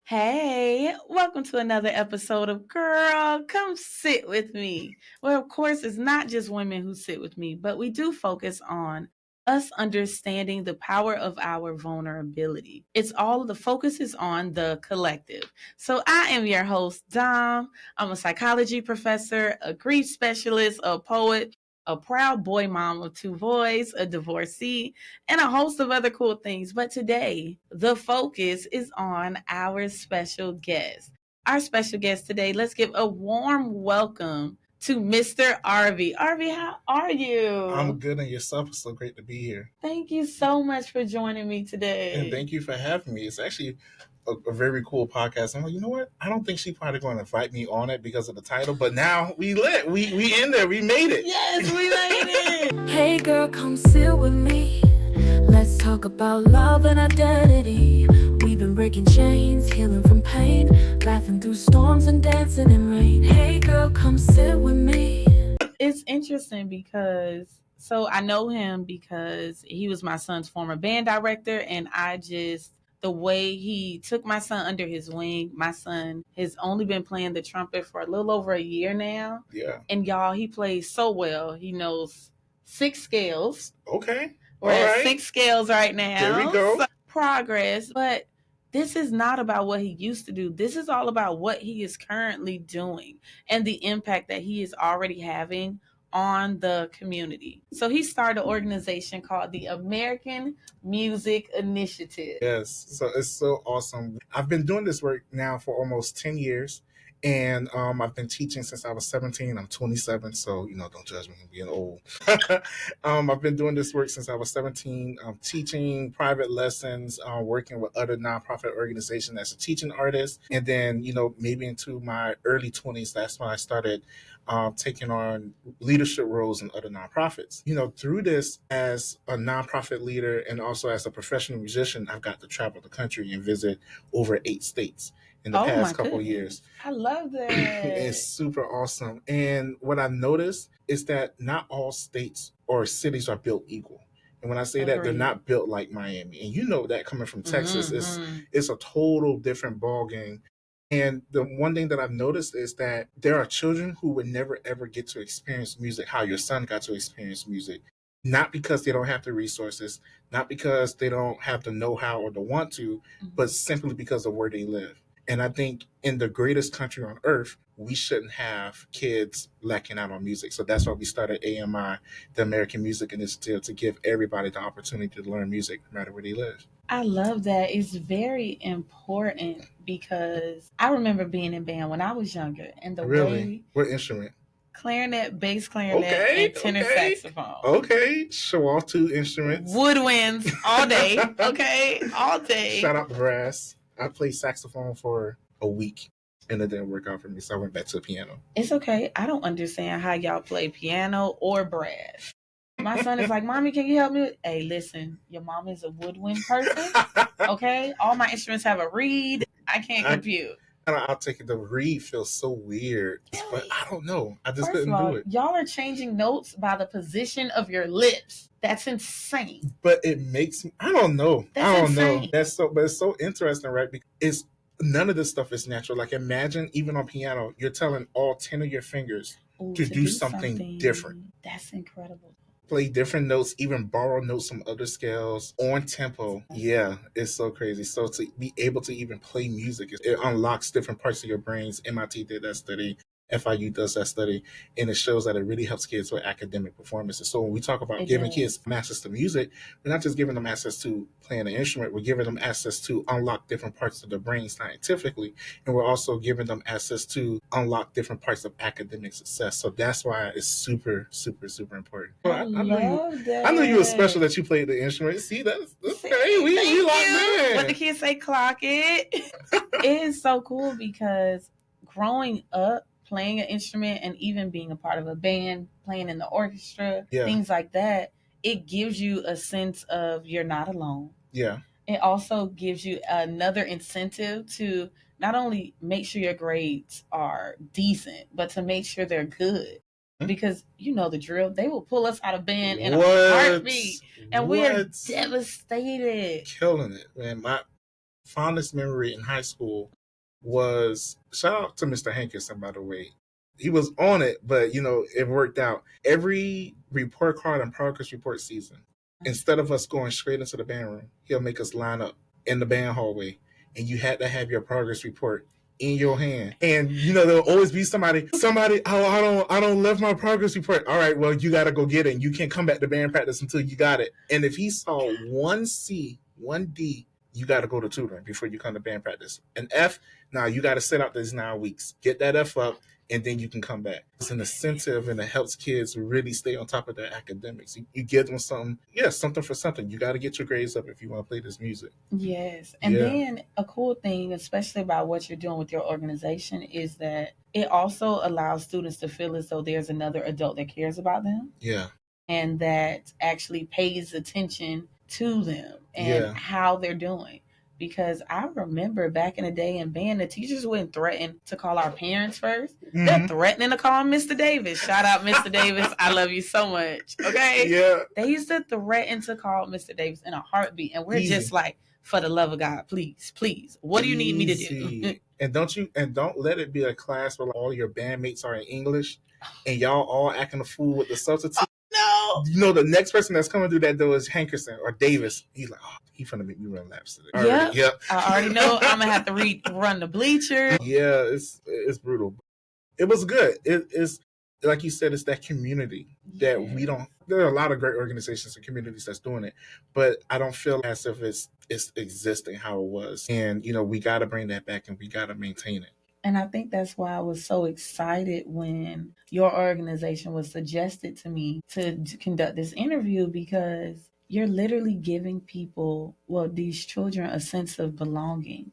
Hey, welcome to another episode of Girl, Come Sit With Me. Well, of course, it's not just women who sit with me, but we do focus on us understanding the power of our vulnerability. The focus is on the collective. So I am your host, Dom. I'm a psychology professor, a grief specialist, a poet, a proud boy mom of two boys, a divorcee, and a host of other cool things. But today, the focus is on our special guest. Our special guest today, let's give a warm welcome to Mr. Arbie. Arbie, how are I'm you? good, and yourself. It's so great to be here. Thank you so much for joining me And today. thank you for having me. It's actually a very cool podcast. I'm like, you know what? I don't think she's probably going to invite me on it because of the title, but now we lit. We in there. We made it. Yes, we made it. Hey girl, come sit with me. Let's talk about love and identity. We've been breaking chains, healing from pain, laughing through storms and dancing in rain. Hey girl, come sit with me. It's interesting because I know him because he was my son's former band director, and the way he took my son under his wing. My son has only been playing the trumpet for a little over a year now. Yeah. And y'all, he plays so well. He knows six scales. Okay. We're All at right. six scales right now. There we go. So, progress. But this is not about what he used to do. This is all about what he is currently doing and the impact that he is already having on the community. So he started an organization called the American Music Initiative. Yes. So it's so awesome. I've been doing this work now for almost 10 years. And I've been teaching since I was 17. I'm 27, so don't judge me for being old. I've been doing this work since I was 17. Teaching private lessons, working with other nonprofit organizations as a teaching artist, and then maybe into my early 20s, that's when I started taking on leadership roles in other nonprofits. Through this, as a nonprofit leader and also as a professional musician, I've got to travel the country and visit over 8 states in the past couple years. I love that. It's super awesome. And what I noticed is that not all states or cities are built equal. And when I say that, they're not built like Miami. And that coming from Texas, it's a total different ballgame. And the one thing that I've noticed is that there are children who would never ever get to experience music how your son got to experience music. Not because they don't have the resources, not because they don't have the know-how or the want to, but simply because of where they live. And I think in the greatest country on earth, we shouldn't have kids lacking out on music. So that's why we started AMI, the American Music Initiative, to give everybody the opportunity to learn music no matter where they live. I love that. It's very important because I remember being in band when I was younger, and the way what instrument? Clarinet, bass clarinet, and tenor saxophone. Okay, show off 2 instruments. Woodwinds all day. Okay, all day. Shout out the brass. I played saxophone for a week and it didn't work out for me, so I went back to the piano. It's okay. I don't understand how y'all play piano or brass. My son is like, Mommy, can you help me? Hey, listen, your mom is a woodwind person. Okay, all my instruments have a reed. I can't compute. I'll take it. The reed feels so weird, but I don't know. I just couldn't do it. Y'all are changing notes by the position of your lips. That's insane. But it makes me, I don't know. That's insane. Know. But it's so interesting, right? Because none of this stuff is natural. Like imagine even on piano, you're telling all 10 of your fingers to do something different. That's incredible. Play different notes, even borrow notes from other scales on tempo. Yeah, it's so crazy. So to be able to even play music, it unlocks different parts of your brains. MIT did that study. FIU does that study, and it shows that it really helps kids with academic performances. So when we talk about giving kids access to music, we're not just giving them access to playing an instrument, we're giving them access to unlock different parts of the brain scientifically, and we're also giving them access to unlock different parts of academic success. So that's why it's super, super, super important. I know you were special that you played the instrument. See, that's okay. We locked in. What the kids say, clock it. It is so cool because growing up, playing an instrument and even being a part of a band, playing in the orchestra, things like that, it gives you a sense of you're not alone. Yeah. It also gives you another incentive to not only make sure your grades are decent, but to make sure they're good. Because you know the drill. They will pull us out of band in a heartbeat. And we are devastated. Killing it, man. My fondest memory in high school was, shout out to Mr. Hankerson, by the way. He was on it, but it worked out. Every report card and progress report season, instead of us going straight into the band room, he'll make us line up in the band hallway, and you had to have your progress report in your hand. And there'll always be somebody, oh, I don't left my progress report. All right, well, you gotta go get it. And you can't come back to band practice until you got it. And if he saw one C, one D, you gotta go to tutoring before you come to band practice. An F, now you gotta sit out these 9 weeks. Get that F up, and then you can come back. It's an incentive, and it helps kids really stay on top of their academics. You give them something, something for something. You got to get your grades up if you want to play this music. Yes. And then a cool thing, especially about what you're doing with your organization, is that it also allows students to feel as though there's another adult that cares about them. Yeah. And that actually pays attention to them and how they're doing. Because I remember back in the day in band, the teachers wouldn't threaten to call our parents first. Mm-hmm. They're threatening to call Mr. Davis. Shout out Mr. Davis. I love you so much. Okay? Yeah. They used to threaten to call Mr. Davis in a heartbeat. And we're just like, for the love of God, please, please. What do you need me to do? And don't let it be a class where all your bandmates are in English and y'all all acting a fool with the substitute. No. The next person that's coming through that door is Hankerson or Davis. He's like, he's finna make me run laps today. Yep. I already know I'm gonna have to run the bleacher. Yeah, it's brutal. It was good. It's like you said, it's that community that we don't. There are a lot of great organizations and communities that's doing it, but I don't feel as if it's existing how it was. And we got to bring that back and we got to maintain it. And I think that's why I was so excited when your organization was suggested to me to conduct this interview, because you're literally giving people, these children, a sense of belonging.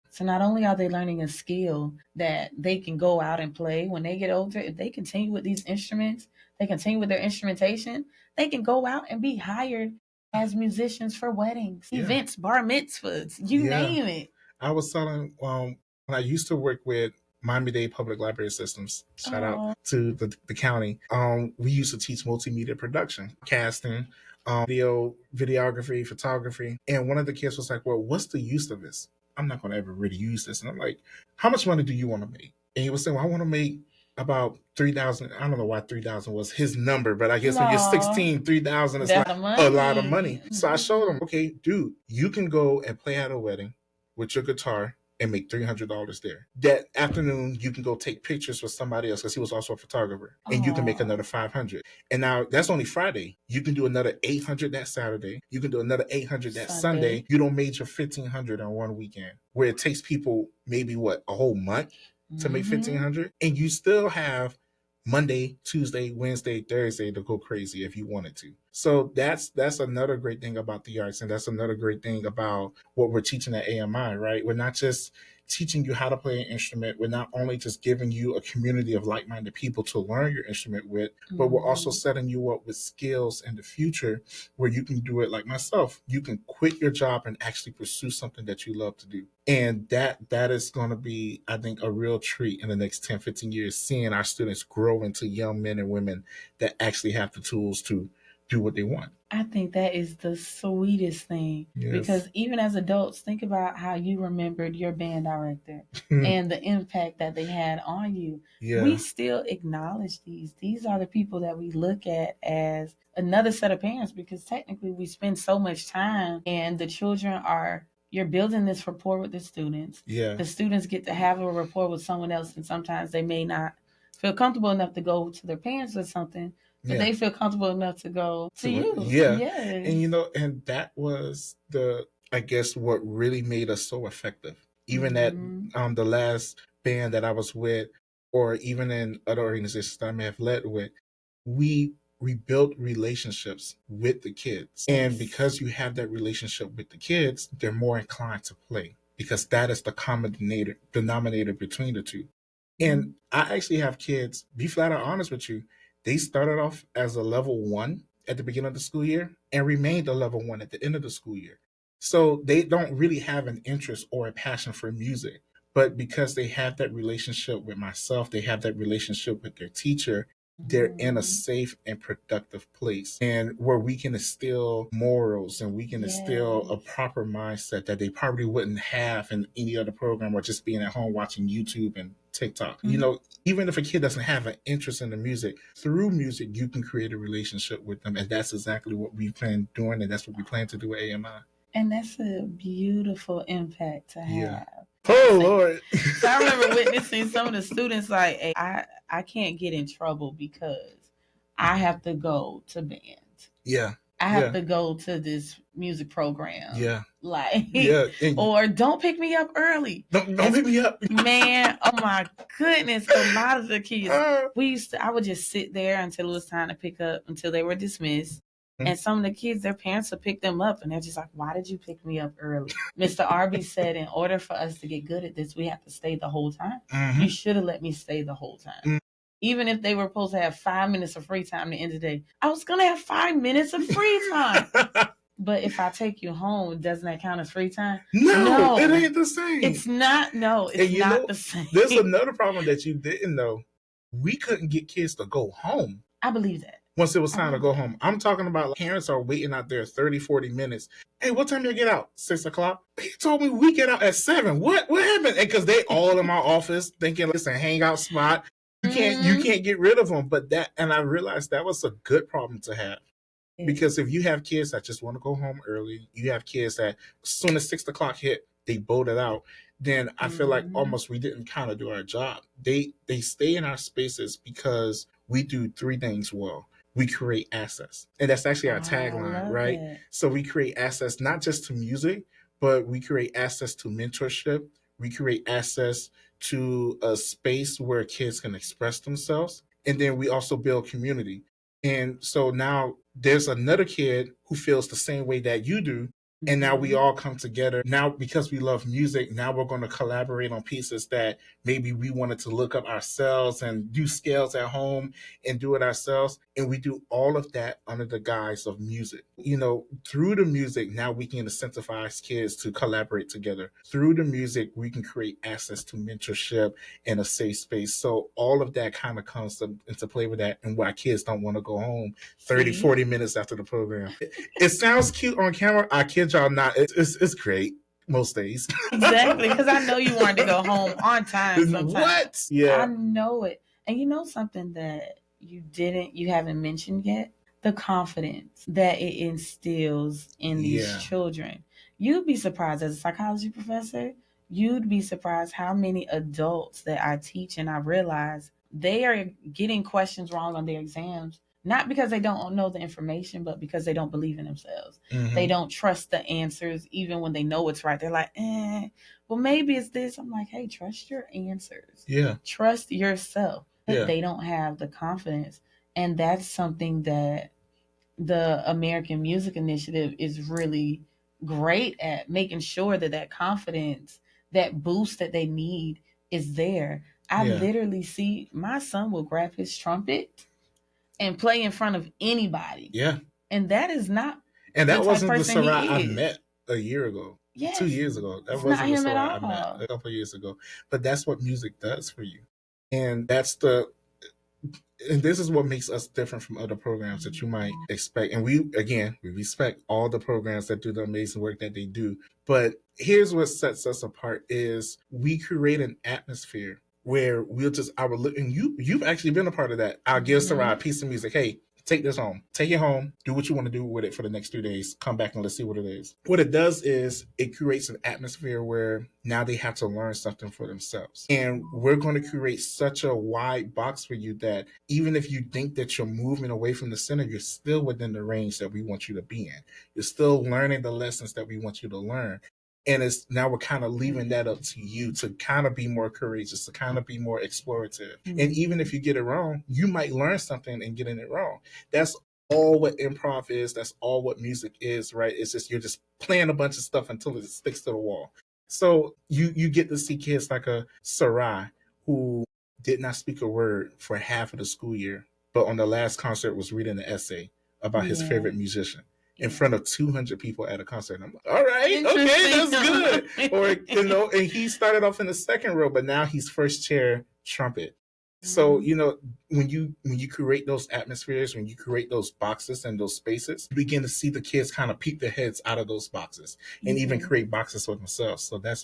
So not only are they learning a skill that they can go out and play when they get older, if they continue with these instruments, they continue with their instrumentation, they can go out and be hired as musicians for weddings, events, bar mitzvahs, you name it. I was telling, when I used to work with Miami-Dade Public Library Systems, shout out to the county, we used to teach multimedia production, casting, videography, photography. And one of the kids was like, well, what's the use of this? I'm not going to ever really use this. And I'm like, how much money do you want to make? And he was saying, well, I want to make about 3,000. I don't know why 3,000 was his number, but I guess when you're 16, 3,000 is like a lot of money. Mm-hmm. So I showed him, okay, dude, you can go and play at a wedding with your guitar and make $300 there. That afternoon, you can go take pictures with somebody else, because he was also a photographer, and you can make another $500. And now that's only Friday. You can do another $800 that Saturday. You can do another $800 that Sunday. You don't major $1,500 on one weekend, where it takes people maybe a whole month to make $1,500, and you still have Monday, Tuesday, Wednesday, Thursday to go crazy if you wanted to. So that's another great thing about the arts, and that's another great thing about what we're teaching at AMI, right? We're not just teaching you how to play an instrument. We're not only just giving you a community of like-minded people to learn your instrument with, but we're also setting you up with skills in the future where you can do it like myself. You can quit your job and actually pursue something that you love to do. And that is going to be, I think, a real treat in the next 10, 15 years, seeing our students grow into young men and women that actually have the tools to do what they want. I think that is the sweetest thing, because even as adults, think about how you remembered your band director and the impact that they had on you. Yeah. We still acknowledge these. These are the people that we look at as another set of parents, because technically we spend so much time, and the children you're building this rapport with the students. Yeah. The students get to have a rapport with someone else, and sometimes they may not feel comfortable enough to go to their parents or something, but they feel comfortable enough to go to you. Yeah. Yes. And and that was I guess what really made us so effective. Even at the last band that I was with, or even in other organizations that I may have led with, we built relationships with the kids. And because you have that relationship with the kids, they're more inclined to play, because that is the common denominator between the two. And I actually have kids, be flat out honest with you, they started off as a level 1 at the beginning of the school year and remained a level 1 at the end of the school year. So they don't really have an interest or a passion for music, but because they have that relationship with myself, they have that relationship with their teacher, they're in a safe and productive place, and where we can instill morals and we can instill a proper mindset that they probably wouldn't have in any other program, or just being at home watching YouTube and TikTok. You know, even if a kid doesn't have an interest in the music, through music you can create a relationship with them, and that's exactly what we plan doing, and that's what we plan to do at AMI. And that's a beautiful impact to have. Oh Lord. So I remember witnessing some of the students like, hey, I can't get in trouble because I have to go to band. Yeah. I have to go to this music program. Yeah. Like, and or don't pick me up early. Don't pick me up. Man, oh my goodness. A lot of the kids, I would just sit there until it was time to pick up, until they were dismissed. And some of the kids, their parents would pick them up, and they're just like, why did you pick me up early? Mr. Arbie said, in order for us to get good at this, we have to stay the whole time. You should have let me stay the whole time. Even if they were supposed to have 5 minutes of free time at the end of the day, I was going to have 5 minutes of free time. But if I take you home, doesn't that count as free time? No, it ain't the same. It's not. No, it's not the same. There's another problem that you didn't know. We couldn't get kids to go home. I believe that. Once it was time to go home. I'm talking about parents are waiting out there 30, 40 minutes. Hey, what time do you get out? 6 o'clock? He told me we get out at 7. What happened? And because they all in my office thinking it's a hangout spot. You can't get rid of them. And I realized that was a good problem to have. Because if you have kids that just want to go home early, you have kids that as soon as 6 o'clock hit, they bolted out, then I feel like almost we didn't kind of do our job. They stay in our spaces because we do 3 things well. We create access. And that's actually our tagline, right? So we create access not just to music, but we create access to mentorship. We create access to a space where kids can express themselves. And then we also build community. And so now there's another kid who feels the same way that you do. And now we all come together. Now, because we love music, now we're going to collaborate on pieces that maybe we wanted to look up ourselves and do scales at home and do it ourselves. And we do all of that under the guise of music. You know, through the music, now we can incentivize kids to collaborate together. Through the music, we can create access to mentorship and a safe space. So all of that kind of comes into play with that, and why kids don't want to go home 30, 40 minutes after the program. It sounds cute on camera. I kid y'all not. It's great most days. Exactly, because I know you wanted to go home on time sometimes. What? Yeah. I know it. And you know something that you haven't mentioned yet? The confidence that it instills in these children. You'd be surprised, as a psychology professor, you'd be surprised how many adults that I teach and I realize they are getting questions wrong on their exams, not because they don't know the information, but because they don't believe in themselves. They don't trust the answers, even when they know it's right. They're like, well, maybe it's this. I'm like, hey, trust your answers. Yeah. Trust yourself. But they don't have the confidence. And that's something that the American Music Initiative is really great at, making sure that confidence, that boost that they need is there. I literally see my son will grab his trumpet and play in front of anybody. Yeah. And that is not. And that wasn't the Sarai I met a year ago. Yes. 2 years ago. That wasn't the Sarai I met a couple of years ago. But that's what music does for you. And and this is what makes us different from other programs that you might expect. And we respect all the programs that do the amazing work that they do. But here's what sets us apart is we create an atmosphere where we'll just, and you've actually been a part of that. I'll give Sarai a piece of music. Hey, take this home. Take it home. Do what you want to do with it for the next 2 days. Come back and let's see what it is. What it does is it creates an atmosphere where now they have to learn something for themselves. And we're going to create such a wide box for you that even if you think that you're moving away from the center, you're still within the range that we want you to be in. You're still learning the lessons that we want you to learn. And now we're kind of leaving that up to you to kind of be more courageous, to kind of be more explorative. And even if you get it wrong, you might learn something in getting it wrong. That's all what improv is. That's all what music is, right? It's just, you're just playing a bunch of stuff until it sticks to the wall. So you get to see kids like a Sarai who did not speak a word for half of the school year, but on the last concert was reading an essay about his favorite musician in front of 200 people at a concert. And I'm like, all right, okay, that's good. Or, and he started off in the second row, but now he's first chair trumpet. So, when you create those atmospheres, when you create those boxes and those spaces, you begin to see the kids kind of peek their heads out of those boxes and even create boxes for themselves. So that's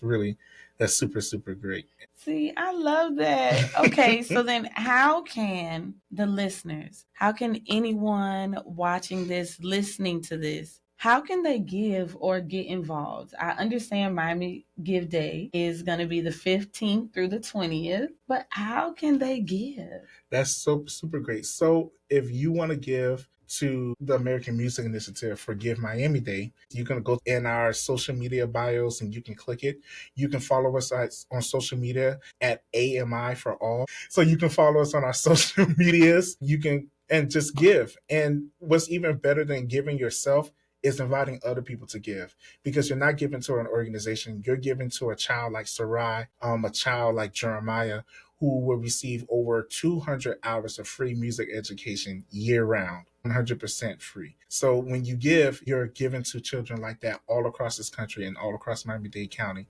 super, super great. See, I love that. Okay, so then how can the listeners, how can anyone watching this, listening to this, how can they give or get involved? I understand Miami Give Day is going to be the 15th through the 20th, but how can they give? That's so super great. So if you want to give to the American Music Initiative for Give Miami Day, you can go in our social media bios and you can click it. You can follow us on social media at AMI for all. So you can follow us on our social medias. You can and just give. And what's even better than giving yourself is inviting other people to give, because you're not giving to an organization. You're giving to a child like Sarai, a child like Jeremiah, who will receive over 200 hours of free music education year round, 100% free. So when you give, you're giving to children like that all across this country and all across Miami-Dade County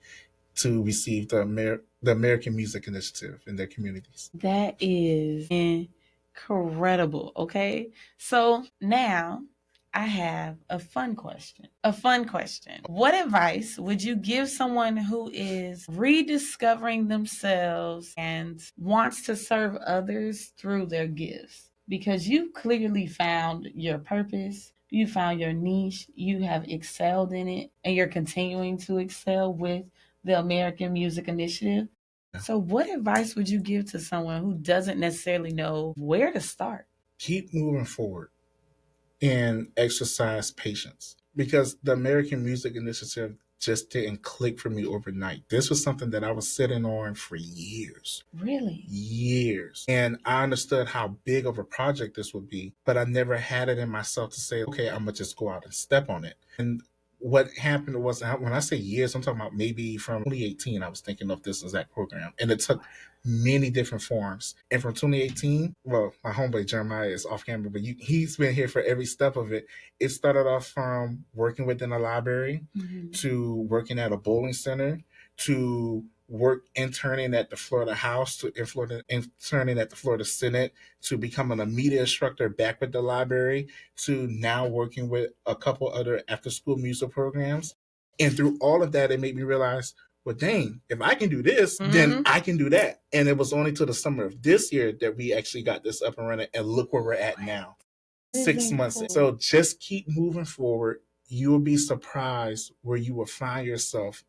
to receive the American Music Initiative in their communities. That is incredible. Okay. So now I have a fun question. What advice would you give someone who is rediscovering themselves and wants to serve others through their gifts? Because you've clearly found your purpose, you found your niche, you have excelled in it, and you're continuing to excel with the American Music Initiative. So what advice would you give to someone who doesn't necessarily know where to start? Keep moving forward and exercise patience, because the American Music Initiative just didn't click for me overnight. This was something that I was sitting on for years. Really? Years. And I understood how big of a project this would be, but I never had it in myself to say, okay, I'm going to just go out and step on it. And what happened was, when I say years, I'm talking about maybe from 2018, I was thinking of this exact program. And it took many different forms. And from 2018, well, my homeboy Jeremiah is off camera, but he's been here for every step of it. It started off from working within a library, to working at a bowling center, to interning at the Florida House, to interning at the Florida Senate, to becoming a media instructor back with the library, to now working with a couple other after-school music programs. And through all of that, it made me realize, well, dang, if I can do this, then I can do that. And it was only till the summer of this year that we actually got this up and running, and look where we're at now. 6 months. So just keep moving forward. You will be surprised where you will find yourself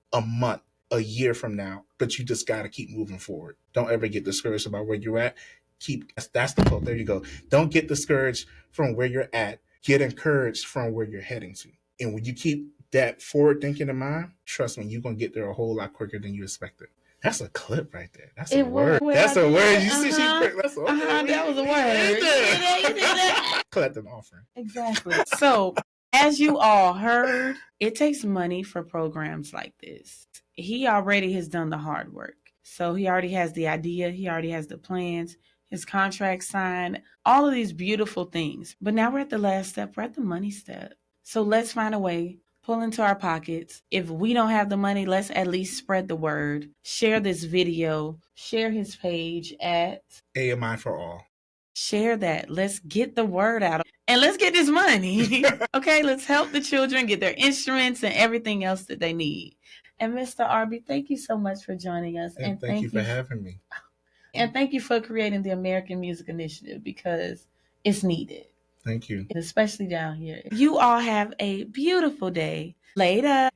a year from now, but you just got to keep moving forward. Don't ever get discouraged about where you're at. That's the quote. There you go. Don't get discouraged from where you're at. Get encouraged from where you're heading to. And when you keep that forward thinking in mind, trust me, you're going to get there a whole lot quicker than you expected. That's a clip right there. That's a word. That's a word. You see, that was a word. You did that. Collect an offering. Exactly. So, as you all heard, it takes money for programs like this. He already has done the hard work. So he already has the idea. He already has the plans, his contract signed, all of these beautiful things. But now we're at the last step. We're at the money step. So let's find a way, pull into our pockets. If we don't have the money, let's at least spread the word. Share this video. Share his page at AMI for all. Share that. Let's get the word out. And let's get this money. Okay, let's help the children get their instruments and everything else that they need. And Mr. Arbie, thank you so much for joining us. And thank you for having me. And thank you for creating the American Music Initiative, because it's needed. Thank you. Especially down here. You all have a beautiful day. Later.